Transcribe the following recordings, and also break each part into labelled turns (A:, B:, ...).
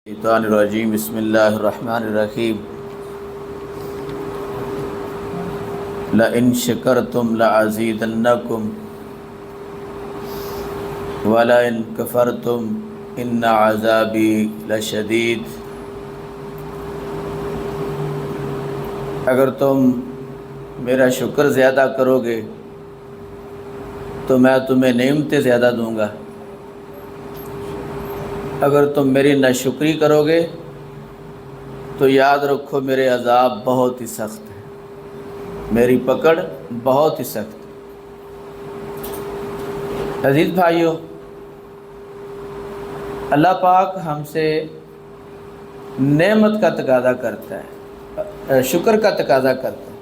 A: الشیطان الرجیم بسم اللہ الرحمن الرحیم لئن شکرتم لأزیدنکم ولئن کفرتم ان عذابی لشدید۔ اگر تم میرا شکر زیادہ کرو گے تو میں تمہیں نعمتیں زیادہ دوں گا، اگر تم میری ناشکری کرو گے تو یاد رکھو میرے عذاب بہت ہی سخت ہے، میری پکڑ بہت ہی سخت ہے۔ عزیز بھائیو، اللہ پاک ہم سے نعمت کا تقاضا کرتا ہے، شکر کا تقاضا کرتا ہے۔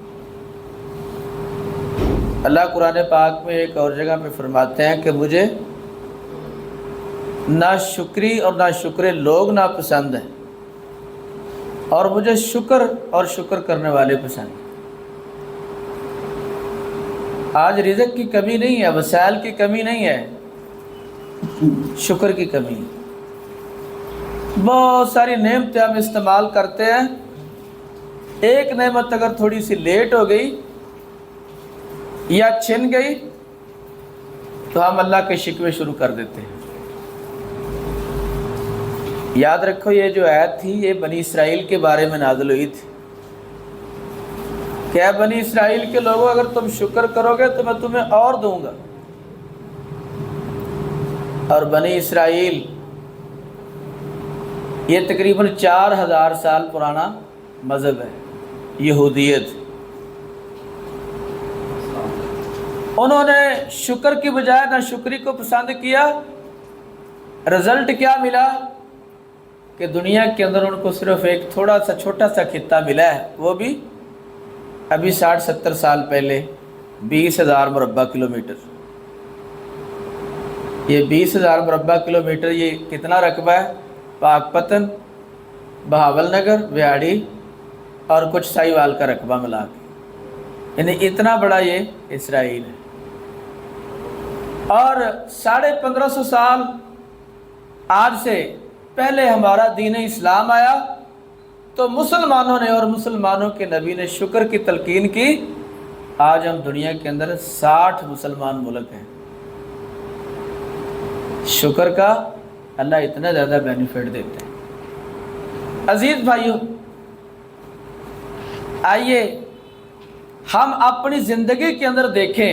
A: اللہ قرآن پاک میں ایک اور جگہ میں فرماتے ہیں کہ مجھے ناشکری اور ناشکرے لوگ ناپسند ہیں اور مجھے شکر اور شکر کرنے والے پسند ہیں۔ آج رزق کی کمی نہیں ہے، وسائل کی کمی نہیں ہے، شکر کی کمی ہے۔ بہت ساری نعمتیں ہم استعمال کرتے ہیں، ایک نعمت اگر تھوڑی سی لیٹ ہو گئی یا چھن گئی تو ہم اللہ کے شکوے شروع کر دیتے ہیں۔ یاد رکھو یہ جو آیت تھی یہ بنی اسرائیل کے بارے میں نازل ہوئی تھی کہ اے بنی اسرائیل کے لوگوں، اگر تم شکر کرو گے تو میں تمہیں اور دوں گا۔ اور بنی اسرائیل یہ تقریباً 4000 سال پرانا مذہب ہے، یہودیت۔ انہوں نے شکر کی بجائے ناشکری کو پسند کیا، رزلٹ کیا ملا کہ دنیا کے اندر ان کو صرف ایک تھوڑا سا چھوٹا سا خطہ ملا ہے، وہ بھی ابھی 60-70 سال پہلے 20,000 مربع کلومیٹر۔ یہ 20,000 مربع کلومیٹر یہ کتنا رقبہ ہے؟ پاک پتن، بہاول نگر، ویاڑی اور کچھ سائیوال کا رقبہ ملا کے، یعنی اتنا بڑا یہ اسرائیل ہے۔ اور 1550 سال آج سے پہلے ہمارا دین اسلام آیا تو مسلمانوں نے اور مسلمانوں کے نبی نے شکر کی تلقین کی۔ آج ہم دنیا کے اندر 60 مسلمان ملک ہیں۔ شکر کا اللہ اتنا زیادہ بینیفٹ دیتے ہیں۔ عزیز بھائیو، آئیے ہم اپنی زندگی کے اندر دیکھیں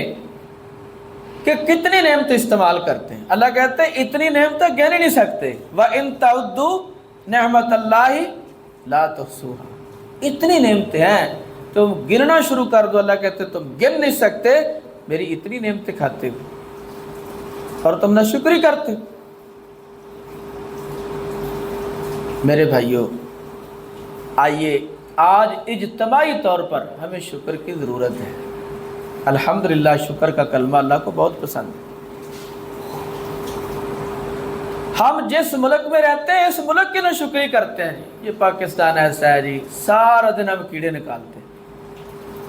A: کہ کتنی نعمتیں استعمال کرتے ہیں۔ اللہ کہتے ہیں اتنی نعمتیں گن ہی نہیں سکتے، وَإِن تَعُدُّوا نِعْمَتَ اللَّهِ لَا تُحْصُوهَا۔ اتنی نعمتیں ہیں، تم گننا شروع کر دو، اللہ کہتے ہیں تم گن نہیں سکتے، میری اتنی نعمتیں کھاتے ہو اور تم نہ شکری کرتے۔ میرے بھائیو، آئیے آج اجتماعی طور پر ہمیں شکر کی ضرورت ہے۔ الحمدللہ شکر کا کلمہ اللہ کو بہت پسند ہے۔ ہم جس ملک میں رہتے ہیں اس ملک کی ناشکری کرتے ہیں۔ یہ پاکستان ایسا ہے جی، سارا دن ہم کیڑے نکالتے ہیں،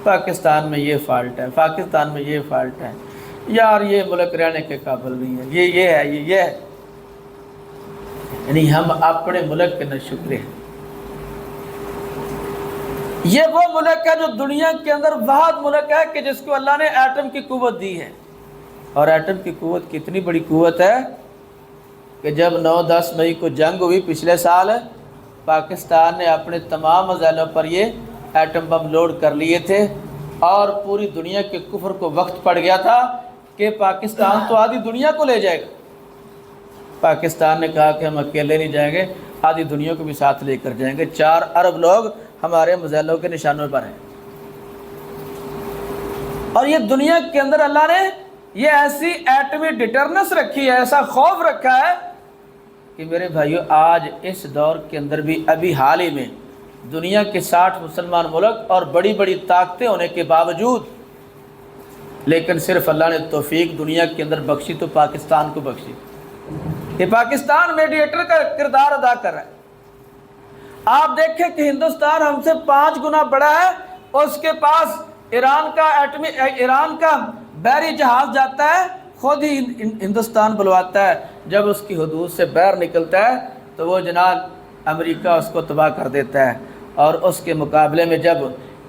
A: پاکستان میں یہ فالٹ ہے، پاکستان میں یہ فالٹ ہے، یار یہ ملک رہنے کے قابل نہیں ہے، یہ ہے، یہ ہے، یعنی ہم اپنے ملک کے ناشکرے ہیں۔ یہ وہ ملک ہے جو دنیا کے اندر واحد ملک ہے کہ جس کو اللہ نے ایٹم کی قوت دی ہے، اور ایٹم کی قوت کتنی بڑی قوت ہے کہ جب 9-10 مئی کو جنگ ہوئی پچھلے سال، پاکستان نے اپنے تمام میزائلوں پر یہ ایٹم بم لوڈ کر لیے تھے اور پوری دنیا کے کفر کو وقت پڑ گیا تھا کہ پاکستان تو آدھی دنیا کو لے جائے گا۔ پاکستان نے کہا کہ ہم اکیلے نہیں جائیں گے، آدھی دنیا کو بھی ساتھ لے کر جائیں گے۔ 4 ارب لوگ ہمارے میزائلوں کے نشانوں پر ہیں، اور یہ دنیا کے اندر اللہ نے یہ ایسی ایٹمی ڈیٹرنس رکھی ہے، ایسا خوف رکھا ہے کہ میرے بھائیو آج اس دور کے اندر بھی ابھی حال ہی میں دنیا کے 60 مسلمان ملک اور بڑی بڑی طاقتیں ہونے کے باوجود، لیکن صرف اللہ نے توفیق دنیا کے اندر بخشی تو پاکستان کو بخشی کہ پاکستان میڈیٹر کا کردار ادا کر رہا ہے۔ آپ دیکھیں کہ ہندوستان ہم سے 5 گنا بڑا ہے، اس کے پاس ایران کا بحری جہاز جاتا ہے، خود ہی ہندوستان بلواتا ہے، جب اس کی حدود سے باہر نکلتا ہے تو وہ جناب امریکہ اس کو تباہ کر دیتا ہے، اور اس کے مقابلے میں جب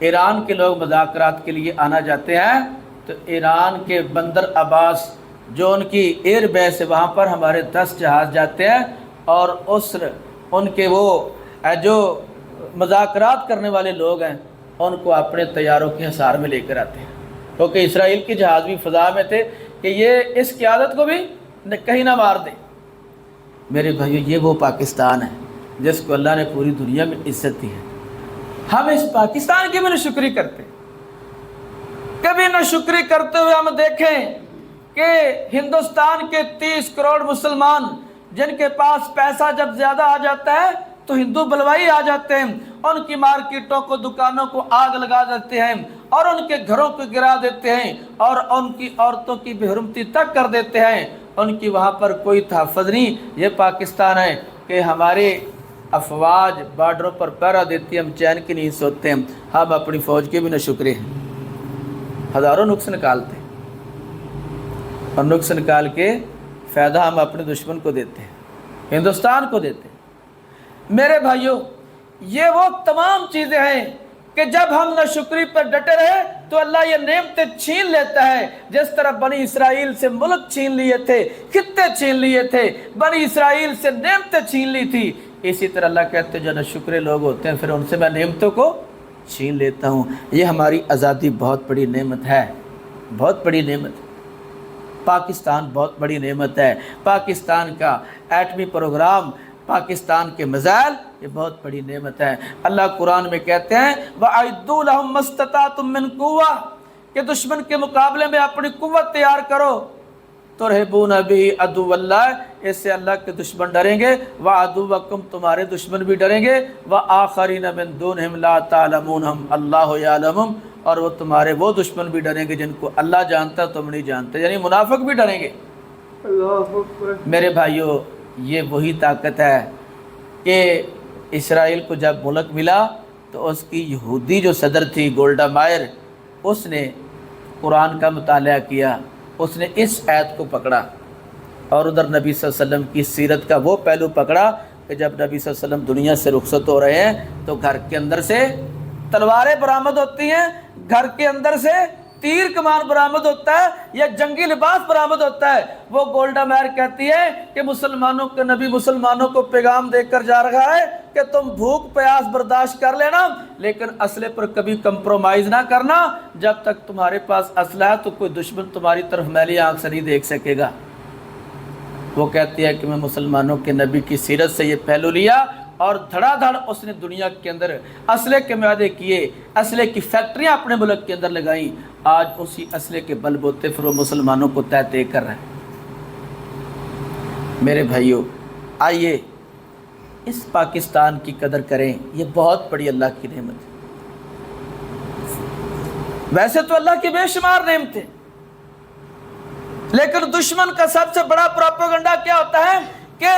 A: ایران کے لوگ مذاکرات کے لیے آنا جاتے ہیں تو ایران کے بندر عباس جو ان کی ایئر بیس ہے وہاں پر ہمارے 10 جہاز جاتے ہیں اور ان کے وہ جو مذاکرات کرنے والے لوگ ہیں ان کو اپنے طیاروں کے حصار میں لے کر آتے ہیں، کیونکہ اسرائیل کے جہاز بھی فضا میں تھے کہ یہ اس قیادت کو بھی کہیں نہ مار دے۔ میرے بھائیو، یہ وہ پاکستان ہے جس کو اللہ نے پوری دنیا میں عزت دی ہے۔ ہم اس پاکستان کی بھی ناشکری کرتے، کبھی ناشکری کرتے ہوئے ہم دیکھیں کہ ہندوستان کے 30 کروڑ مسلمان جن کے پاس پیسہ جب زیادہ آ جاتا ہے تو ہندو بلوائی آ جاتے ہیں، ان کی مارکیٹوں کو دکانوں کو آگ لگا دیتے ہیں اور ان کے گھروں کو گرا دیتے ہیں اور ان کی عورتوں کی بے حرمتی تک کر دیتے ہیں، ان کی وہاں پر کوئی تحفظ نہیں۔ یہ پاکستان ہے کہ ہمارے افواج بارڈروں پر پہرا دیتی ہے، ہم چین کی نہیں سوتے ہیں، ہم اپنی فوج کے بھی ناشکرے ہیں، ہزاروں نقص نکالتے ہیں اور نقص نکال کے فائدہ ہم اپنے دشمن کو دیتے ہیں، ہندوستان کو دیتے ہیں۔ میرے بھائیوں، یہ وہ تمام چیزیں ہیں کہ جب ہم ناشکری پر ڈٹے رہے تو اللہ یہ نعمتیں چھین لیتا ہے، جس طرح بنی اسرائیل سے ملک چھین لیے تھے، خطے چھین لیے تھے، بنی اسرائیل سے نعمتیں چھین لی تھی، اسی طرح اللہ کہتے ہیں جو ناشکرے لوگ ہوتے ہیں پھر ان سے میں نعمتوں کو چھین لیتا ہوں۔ یہ ہماری آزادی بہت بڑی نعمت ہے، بہت بڑی نعمت ہے۔ پاکستان بہت بڑی نعمت ہے، پاکستان کا ایٹمی پروگرام، پاکستان کے میزائل، یہ بہت بڑی نعمت ہے۔ اللہ قرآن میں کہتے ہیں وَأَعِدُّوا لَهُم مَّا اسْتَطَعْتُم مِّن قُوَّةٍ کہ دشمن کے مقابلے میں اپنی قوت تیار کرو، ترہبون بِهِ عَدُوَّ اللَّهِ اس سے اللہ کے دشمن ڈریں گے، وَعَدُوَّكُمْ تمہارے دشمن بھی ڈریں گے، وَآخَرِينَ مِن دُونِهِمْ لَا تَعْلَمُونَهُمْ اللَّهُ يَعْلَمُهُمْ اور وہ تمہارے وہ دشمن بھی ڈریں گے جن کو اللہ جانتا تم نہیں جانتے، یعنی منافق بھی ڈریں گے۔ میرے بھائیو، یہ وہی طاقت ہے کہ اسرائیل کو جب ملک ملا تو اس کی یہودی جو صدر تھی گولڈا مائر، اس نے قرآن کا مطالعہ کیا، اس نے اس آیت کو پکڑا اور ادھر نبی صلی اللہ علیہ وسلم کی سیرت کا وہ پہلو پکڑا کہ جب نبی صلی اللہ علیہ وسلم دنیا سے رخصت ہو رہے ہیں تو گھر کے اندر سے تلواریں برآمد ہوتی ہیں، گھر کے اندر سے تیر کمان برآمد ہوتا ہے یا جنگی لباس برآمد ہوتا ہے۔ وہ گولڈا مائر کہتی ہے کہ مسلمانوں کے نبی مسلمانوں کو پیغام دے کر جا رہا ہے کہ تم بھوک پیاس برداشت کر لینا لیکن اسلحے پر کبھی کمپرومائز نہ کرنا، جب تک تمہارے پاس اسلحہ تو کوئی دشمن تمہاری طرف میلی آنکھ سے نہیں دیکھ سکے گا۔ وہ کہتی ہے کہ میں مسلمانوں کے نبی کی سیرت سے یہ پہلو لیا اور دھڑا دھڑ اس نے دنیا کے اندر اسلحے کے معاہدے کیے، اسلحے کی فیکٹریاں اپنے ملک کے اندر لگائیں، آج اسی اسلحے کے بل بوتے پھر وہ مسلمانوں کو تہتے کر رہے ہیں۔ میرے بھائیوں، آئیے اس پاکستان کی قدر کریں، یہ بہت بڑی اللہ کی نعمت ہے۔ ویسے تو اللہ کی بے شمار نعمتیں، لیکن دشمن کا سب سے بڑا پروپیگنڈا کیا ہوتا ہے کہ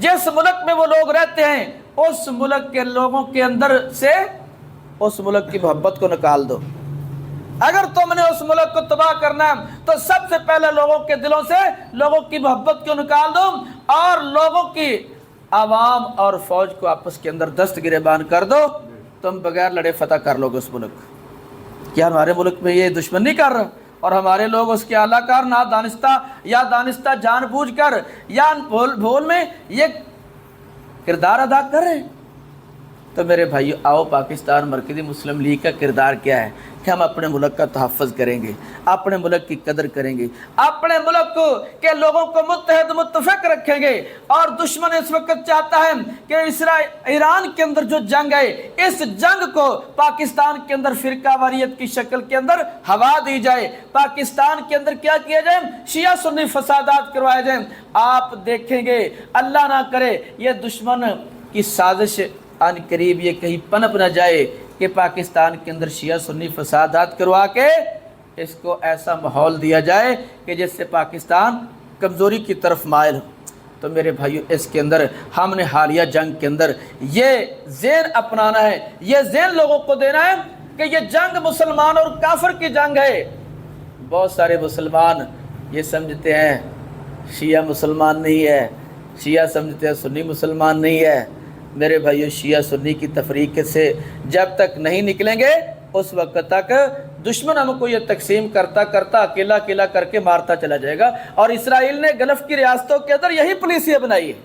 A: جس ملک میں وہ لوگ رہتے ہیں اس ملک کے لوگوں کے اندر سے اس ملک کی محبت کو نکال دو۔ اگر تم نے اس ملک کو تباہ کرنا ہے تو سب سے پہلے لوگوں کے دلوں سے لوگوں کی محبت کو نکال دو اور لوگوں کی عوام اور فوج کو آپس کے اندر دست گریبان کر دو، تم بغیر لڑے فتح کر لو گے اس ملک۔ کیا ہمارے ملک میں یہ دشمن نہیں کر رہا اور ہمارے لوگ اس کے اعلیٰ کار نہ دانستہ یا دانستہ جان بوجھ کر یا بھول میں یہ کردار ادا کر رہے ہیں؟ تو میرے بھائیو، آؤ پاکستان مرکزی مسلم لیگ کا کردار کیا ہے کہ ہم اپنے ملک کا تحفظ کریں گے، اپنے ملک کی قدر کریں گے، اپنے ملک کے لوگوں کو متحد متفق رکھیں گے۔ اور دشمن اس وقت چاہتا ہے کہ ایران کے اندر جو جنگ ہے اس جنگ کو پاکستان کے اندر فرقہ واریت کی شکل کے اندر ہوا دی جائے، پاکستان کے اندر کیا کیا جائے، شیعہ سنی فسادات کروائے جائیں۔ آپ دیکھیں گے اللہ نہ کرے یہ دشمن کی سازش ان قریب یہ کہیں پنپ نہ جائے کہ پاکستان کے اندر شیعہ سنی فسادات کروا کے اس کو ایسا ماحول دیا جائے کہ جس سے پاکستان کمزوری کی طرف مائل ہو۔ تو میرے بھائیو، اس کے اندر ہم نے حالیہ جنگ کے اندر یہ ذہن اپنانا ہے، یہ ذہن لوگوں کو دینا ہے کہ یہ جنگ مسلمان اور کافر کی جنگ ہے۔ بہت سارے مسلمان یہ سمجھتے ہیں شیعہ مسلمان نہیں ہے، शिया समझते हैं सुन्नी मुसलमान नहीं है। मेरे भाइयों, शिया सुन्नी की तफरीक से जब तक नहीं निकलेंगे उस वक्त तक दुश्मन हमको ये तकसीम करता करता अकेला अकेला करके मारता चला जाएगा। और इसराइल ने गल्फ की रियासतों के अंदर यही पुलिसिया बनाई है।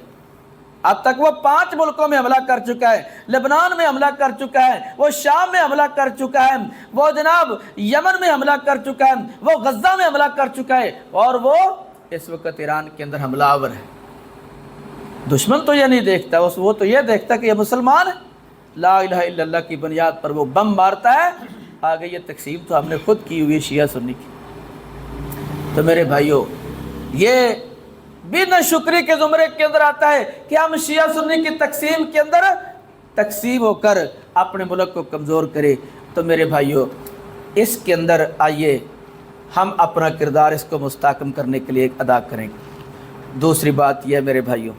A: अब तक वो 5 मुल्कों में हमला कर चुका है, लेबनान में हमला कर चुका है, वो शाम में हमला कर चुका है, वो जनाब यमन में हमला कर चुका है, वो गज्जा में हमला कर चुका है, और वो इस वक्त ईरान के अंदर हमलावर है। दुश्मन तो ये नहीं देखता, वो तो ये देखता कि ये मुसलमान है, ला इलाहा इल्लल्लाह की बुनियाद पर वो बम मारता है। आगे ये तकसीम तो हमने खुद की हुई है शिया सुन्नी की। तो मेरे भाइयों, ये भी नाशुक्री के ज़ुमरे के अंदर आता है कि हम शिया सुन्नी की तकसीम के अंदर तकसीम होकर अपने मुल्क को कमज़ोर करें। तो मेरे भाइयों, इसके अंदर आइए हम अपना किरदार इसको मुस्तहकम करने के लिए अदा करेंगे। दूसरी बात यह है मेरे भाइयों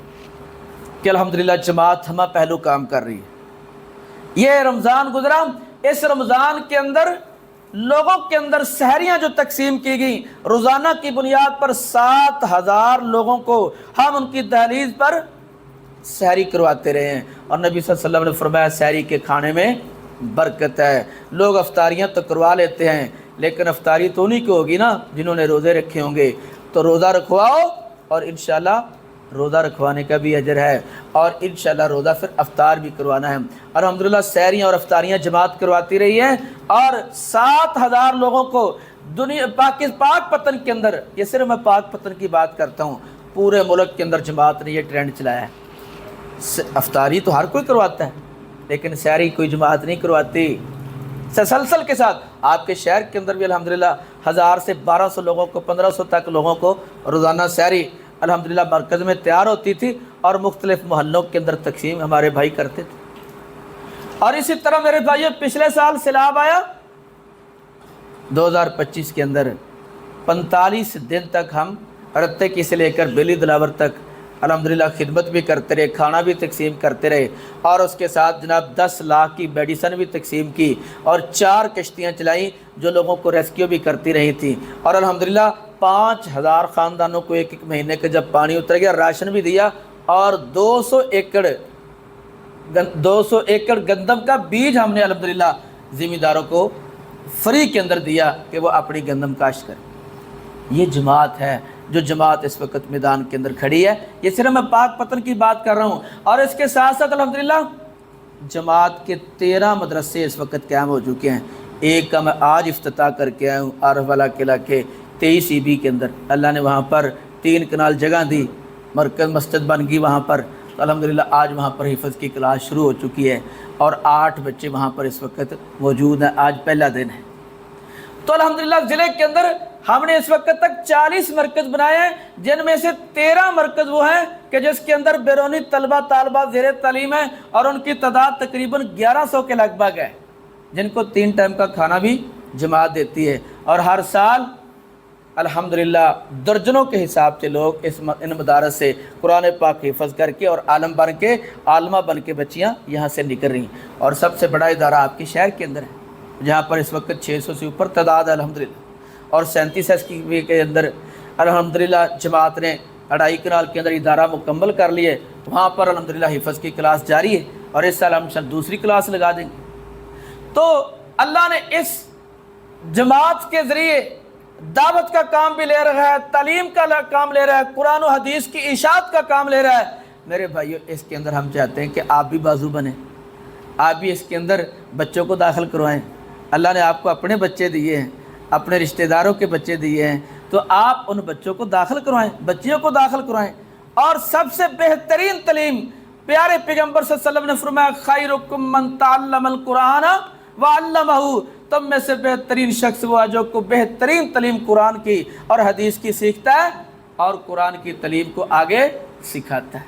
A: कि अल्हम्दुलिल्लाह जमात हम पहलू काम कर रही है। ये रमज़ान गुजरा, इस रमज़ान के अंदर लोगों के अंदर सहरियाँ जो तकसीम की गई, रोज़ाना की बुनियाद पर 7000 लोगों को हम उनकी दहलीज पर सहरी करवाते रहे हैं। और नबी सल्लल्लाहु अलैहि वसल्लम ने फरमाया सहरी के खाने में बरकत है। लोग अफ्तारियाँ तो करवा लेते हैं, लेकिन अफ्तारी तो उन्हीं की होगी ना जिन्होंने रोज़े रखे होंगे। तो रोज़ा रखवाओ और इंशाल्लाह रोज़ा रखवाने का भी अजर है, और इंशाल्लाह रोज़ा फिर अफ्तार भी करवाना है। अल्हम्दुलिल्लाह सहरियाँ और अफ्तारियाँ जमात करवाती रही है, और 7000 लोगों को दुनिया पाक पतन के अंदर, ये सिर्फ मैं पाक पतन की बात करता हूँ, पूरे मुल्क के अंदर जमात ने ये ट्रेंड चलाया है। अफ्तारी तो हर कोई करवाता है, लेकिन सहरी कोई जमात नहीं करवाती। तसलसल के साथ आपके शहर के अंदर भी अल्हम्दुलिल्लाह 1000 से 1200 लोगों को, 1500 तक लोगों को रोज़ाना सहरी अल्हम्दुलिल्लाह मरकज़ में तैयार होती थी, और मुख्तलिफ मोहल्लों के अंदर तकसीम हमारे भाई करते थे। और इसी तरह मेरे भाइयों, पिछले साल सैलाब आया 2025 के अंदर, 45 दिन तक हम रत्ते से लेकर बेली दिलावर तक अल्हम्दुलिल्लाह खिदमत भी करते रहे, खाना भी तकसीम करते रहे, और उसके साथ जनाब 10 लाख की मेडिसन भी तकसीम की, और 4 कश्तियाँ चलाई जो लोगों को रेस्क्यू भी करती रही थी। और अल्हम्दुलिल्लाह 5000 ख़ानदानों को एक महीने का जब पानी उतर गया, राशन भी दिया, और 200 एकड़ गंदम का बीज हमने अल्हम्दुलिल्लाह ज़िम्मेदारों को फ्री के अंदर दिया कि वो अपनी गंदम काश्त करें। ये जमात है जो जमात इस वक्त मैदान के अंदर खड़ी है। ये सिर्फ मैं पाक पतन की बात कर रहा हूँ, और इसके साथ साथ अल्हम्दुलिल्लाह जमात के 13 मदरसे इस वक्त कायम हो चुके हैं। एक का मैं आज इफ्तिताह करके आया हूँ, आरफ वाला किला के 23 EB के अंदर। अल्लाह ने वहाँ पर 3 कनाल जगह दी, मरकज़ मस्जिद बन गई वहाँ पर। तो अल्हम्दुलिल्लाह आज वहाँ पर हिफ़्ज़ की क्लास शुरू हो चुकी है, और 8 बच्चे वहाँ पर इस वक्त मौजूद हैं। आज पहला दिन है। तो अल्हम्दुलिल्लाह ज़िले के अंदर हमने इस वक्त तक 40 मरकज़ बनाए हैं, जिनमें से 13 मरकज़ वो हैं कि जिसके अंदर बैरूनी तलबा तालबा ज़ेर तालीम है, और उनकी तादाद तकरीबन 1100 के लगभग है, जिनको 3 टाइम का खाना भी जमात देती है। और हर साल अल्हम्दुलिल्लाह दर्जनों के हिसाब से लोग इन मदारस से कुरान पाक हिफ़्ज़ करके और आलमा बन के बच्चियाँ यहाँ से निकल रही। और सबसे बड़ा इदारा आपके शहर के अंदर है, जहाँ पर इस वक्त 600 से ऊपर तादाद है अल्हम्दुलिल्लाह। और 37 SQ के अंदर अल्हम्दुलिल्लाह जमात ने 2.5 कनाल के अंदर इदारा मुकम्मल कर लिए। वहाँ पर अल्हम्दुलिल्लाह हिफ़्ज़ की क्लास जारी है, और इस साल हम दूसरी क्लास लगा देंगे। तो अल्लाह ने इस जमात के ज़रिए दावत का काम भी ले रहा है, तालीम का काम ले रहा है, कुरान और हदीस की इशाअत का काम ले रहा है। मेरे भाइयों, इसके अंदर हम चाहते हैं कि आप भी बाजू बने, आप भी इसके अंदर बच्चों को दाखिल करवाएं। अल्लाह ने आपको अपने बच्चे दिए हैं, अपने रिश्तेदारों के बच्चे दिए हैं, तो आप उन बच्चों को दाखिल करवाएं, बच्चियों को दाखिल करवाएं। और सबसे बेहतरीन तालीम प्यारे पैगम्बर सल्लल्लाहु अलैहि वसल्लम ने फरमाया, खैरुकुम मन तअल्लमल कुरान व अल्लमहु, तुम में से बेहतरीन शख्स वो है जो को बेहतरीन तालीम कुरान की और हदीस की सीखता है, और कुरान की तालीम को आगे सिखाता है।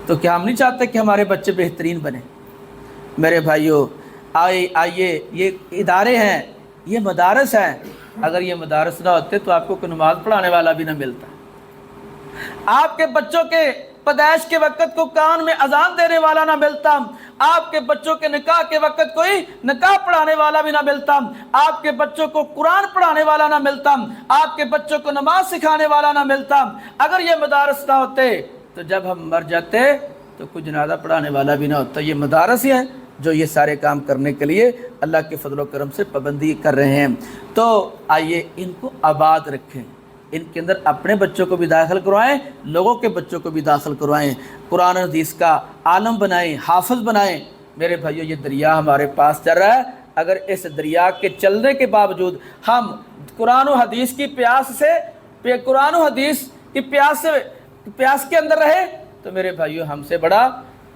A: तो क्या हम नहीं चाहते कि हमारे बच्चे बेहतरीन बने? मेरे भाइयों, आइए, ये इदारे हैं, ये मदारस हैं। अगर ये मदारस ना होते तो आपको कोई नमाज पढ़ाने वाला भी ना मिलता, आपके बच्चों के पैदाइश के वक्त को कान में अजान देने वाला ना मिलता, आपके बच्चों के निकाह के वक्त कोई निकाह पढ़ाने वाला भी ना मिलता, आपके बच्चों को कुरान पढ़ाने वाला ना मिलता, आपके बच्चों को नमाज सिखाने वाला ना मिलता। अगर ये मदारस ना होते तो जब हम मर जाते तो कोई जनाजा पढ़ाने वाला भी ना होता। ये मदारस ही हैं जो ये सारे काम करने के लिए अल्लाह के फजल करम से पाबंदी कर रहे हैं। तो आइए इनको आबाद रखें, इनके अंदर अपने बच्चों को भी दाखिल करवाएं, लोगों के बच्चों को भी दाखिल करवाएं, कुरान हदीस का आलम बनाएं, हाफिज बनाएं। मेरे भाइयों, ये दरिया हमारे पास चल रहा है, अगर इस दरिया के चलने के बावजूद हम कुरान और हदीस की प्यास से, कुरान और हदीस की प्यास के अंदर रहे, तो मेरे भाइयों हमसे बड़ा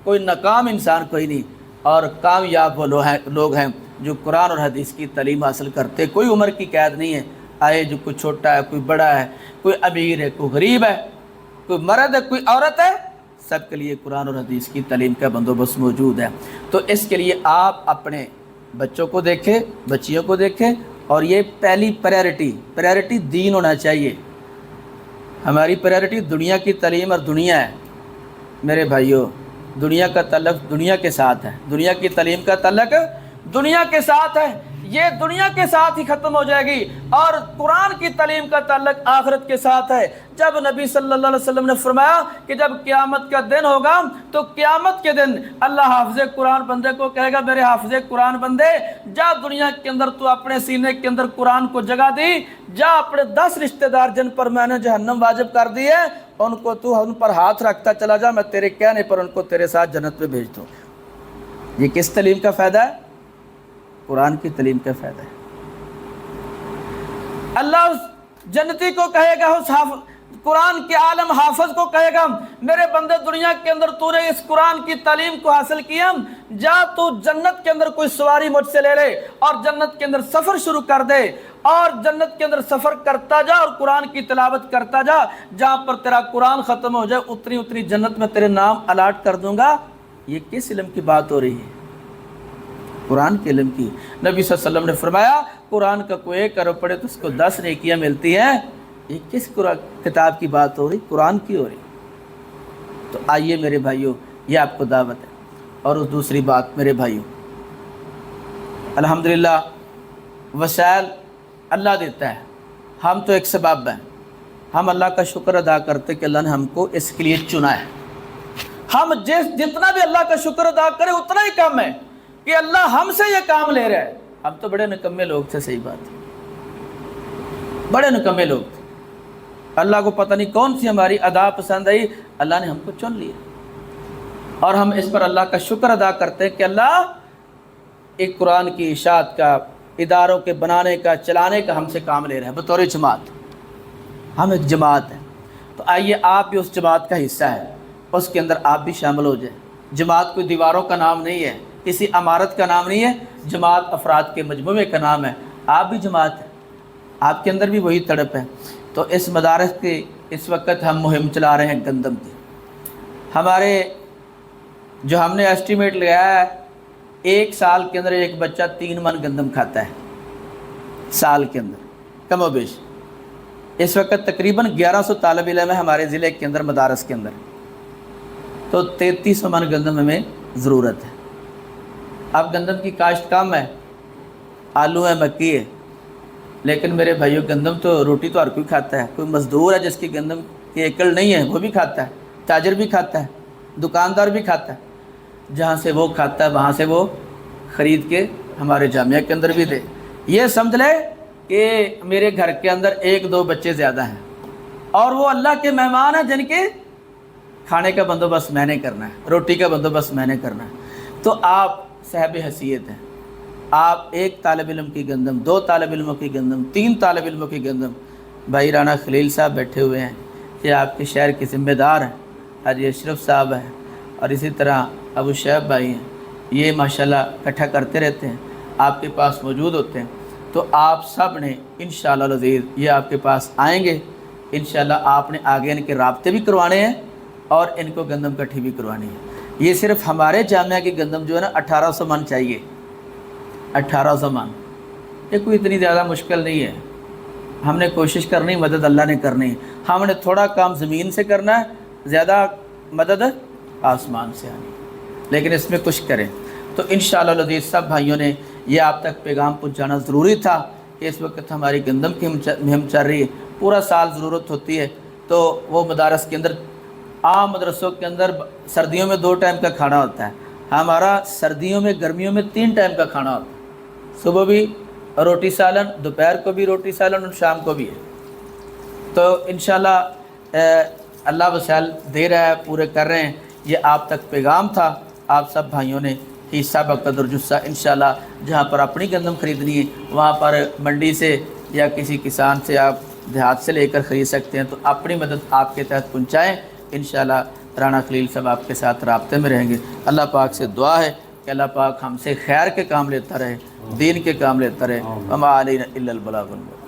A: कोई नाकाम इंसान कोई नहीं। और कामयाब वो लोग हैं जो कुरान और हदीस की तालीम हासिल करते। कोई उम्र की कैद नहीं है, आए जो कोई छोटा है, कोई बड़ा है, कोई अमीर है, कोई गरीब है, कोई मर्द है, कोई औरत है, सबके लिए कुरान और हदीस की तालीम का बंदोबस्त मौजूद है। तो इसके लिए आप अपने बच्चों को देखें, बच्चियों को देखें, और ये पहली प्रायोरिटी दीन होना चाहिए। हमारी प्रायोरिटी दुनिया की तालीम और दुनिया है। मेरे भाइयों, दुनिया का तल्लुक़ दुनिया के साथ है, दुनिया की तालीम का तल्लुक़ दुनिया के साथ है, ये दुनिया के साथ ही ख़त्म हो जाएगी। और कुरान की तालीम का ताल्लुक़ आखिरत के साथ है। जब नबी सल्लल्लाहु अलैहि वसल्लम ने फरमाया कि जब क़यामत का दिन होगा तो क़यामत के दिन अल्लाह हाफ़िज़ कुरान बंदे को कहेगा, मेरे हाफ़िज़ कुरान बंदे, जा दुनिया के अंदर तू अपने सीने के अंदर कुरान को जगह दी, जा अपने 10 रिश्तेदार जिन पर मैंने जहन्नम वाजिब कर दी है उनको तू उन पर हाथ रखता चला जा, मैं तेरे कहने पर उनको तेरे साथ जन्नत में भेज दूँ। ये किस तालीम का फ़ायदा है? कुरान की तालीम का फ़ायदा है। अल्लाह उस जन्नती को कहेगा, उस कुरान के आलम हाफिज को कहेगा, मेरे बंदे दुनिया के अंदर तूने इस कुरान की तालीम को हासिल किया, जा तू जन्नत के अंदर कोई सवारी मुझसे ले ले और जन्नत के अंदर सफ़र शुरू कर दे, और जन्नत के अंदर सफ़र करता जा और कुरान की तिलावत करता जा। जहाँ पर तेरा कुरान ख़त्म हो जाए उतनी उतनी जन्नत में तेरे नाम अलाट कर दूँगा। ये किस इल्म की बात हो रही है? कुरान के इल्म की। नबी सल्लल्लाहु अलैहि वसल्लम ने फरमाया, कुरान का कोई एक अरब पढ़े तो उसको 10 नेकियां मिलती हैं। ये किस किताब की बात हो रही? कुरान की हो रही। तो आइए मेरे भाइयों, ये आपको दावत है। और उस दूसरी बात मेरे भाइयों, अल्हम्दुलिल्लाह वसाइल अल्लाह देता है, हम तो एक सबब हैं। हम अल्लाह का शुक्र अदा करते कि अल्लाह ने हमको इसके लिए चुना है। हम जितना भी अल्लाह का शुक्र अदा करें उतना ही कम है कि अल्लाह हमसे ये काम ले रहा है। हम तो बड़े निकम्मे लोग थे, सही बात है, बड़े निकम्मे लोग थे। अल्लाह को पता नहीं कौन सी हमारी अदा पसंद आई, अल्लाह ने हमको चुन लिया। और हम इस पर अल्लाह का शुक्र अदा करते हैं कि अल्लाह एक कुरान की इशाअत का, इदारों के बनाने का, चलाने का हमसे काम ले रहा है बतौर जमात। हम एक जमात हैं, तो आइए आप भी उस जमात का हिस्सा है, उसके अंदर आप भी शामिल हो जाए। जमात कोई दीवारों का नाम नहीं है, किसी इमारत का नाम नहीं है, जमात अफराद के मजमूमे का नाम है। आप भी जमात हैं, आपके अंदर भी वही तड़प है। तो इस मदारस के इस वक्त हम मुहिम चला रहे हैं गंदम की। हमारे जो हमने एस्टीमेट लगाया है, 1 साल के अंदर एक बच्चा 3 मन गंदम खाता है, साल के अंदर कम व बेश। इस वक्त तकरीबन 1100 तालिब इल्म है हमारे ज़िले के अंदर, मदारस के अंदर। तो 3300 मन गंदम हमें ज़रूरत है। अब गंदम की काश्त कम है, आलू है, मक्की है, लेकिन मेरे भाइयों गंदम तो रोटी तो हर कोई खाता है। कोई मज़दूर है जिसकी गंदम की एकड़ नहीं है वो भी खाता है, ताजर भी खाता है, दुकानदार भी खाता है। जहाँ से वो खाता है वहाँ से वो ख़रीद के हमारे जामिया के अंदर भी दे। ये समझ ले कि मेरे घर के अंदर 1-2 बच्चे ज़्यादा हैं और वो अल्लाह के मेहमान हैं जिनके खाने का बंदोबस्त मैंने करना है, रोटी का बंदोबस्त मैंने करना है। तो आप साहिब हैसियत हैं, आप 1 तालिब इल्म की गंदम, 2 तालिब इल्मों की गंदम, 3 तालिब इल्मों की गंदम। भाई राना खलील साहब बैठे हुए हैं, ये आपके शहर के ज़िम्मेदार हैं, हाजी अशरफ साहब हैं, और इसी तरह अबू शैब भाई हैं। ये माशाल्लाह इकट्ठा करते रहते हैं, आपके पास मौजूद होते हैं। तो आप सब ने इंशाअल्लाह अज़ीज़ ये आपके पास आएंगे। इंशाअल्लाह आपने आगे इनके राब्ते भी करवाने हैं और इनको गंदम इकट्ठी भी करवानी है। ये सिर्फ हमारे जामिया की गंदम जो है ना 1800 मन चाहिए, 1800 मन। ये कोई इतनी ज़्यादा मुश्किल नहीं है। हमने कोशिश करनी, मदद अल्लाह ने करनी। हमने थोड़ा काम ज़मीन से करना है, ज़्यादा मदद आसमान से आनी, लेकिन इसमें कुछ करें। तो इंशाअल्लाह अज़ीज़ सब भाइयों ने ये आप तक पैगाम पहुँचाना ज़रूरी था कि इस वक्त हमारी गंदम की मुहिम चल रही है। पूरा साल ज़रूरत होती है तो वो मदारस के अंदर عام مدرسوں کے اندر سردیوں میں 2 ٹائم کا کھانا ہوتا ہے، ہمارا سردیوں میں گرمیوں میں 3 ٹائم کا کھانا ہوتا ہے، صبح بھی روٹی سالن، دوپہر کو بھی روٹی سالن اور شام کو بھی ہے۔ تو انشاءاللہ اللہ وسائل دے رہا ہے، پورے کر رہے ہیں۔ یہ آپ تک پیغام تھا، آپ سب بھائیوں نے حصہ بقدر جسہ انشاءاللہ جہاں پر اپنی گندم خریدنی ہے وہاں پر منڈی سے یا کسی کسان سے آپ دیہات سے لے کر خرید سکتے ہیں، تو اپنی مدد آپ کے تحت پہنچائیں۔ انشاءاللہ رانا خلیل صاحب آپ کے ساتھ رابطے میں رہیں گے۔ اللہ پاک سے دعا ہے کہ اللہ پاک ہم سے خیر کے کام لیتا رہے، دین کے کام لیتا رہے۔ وما علینا الا البلاغ المبین۔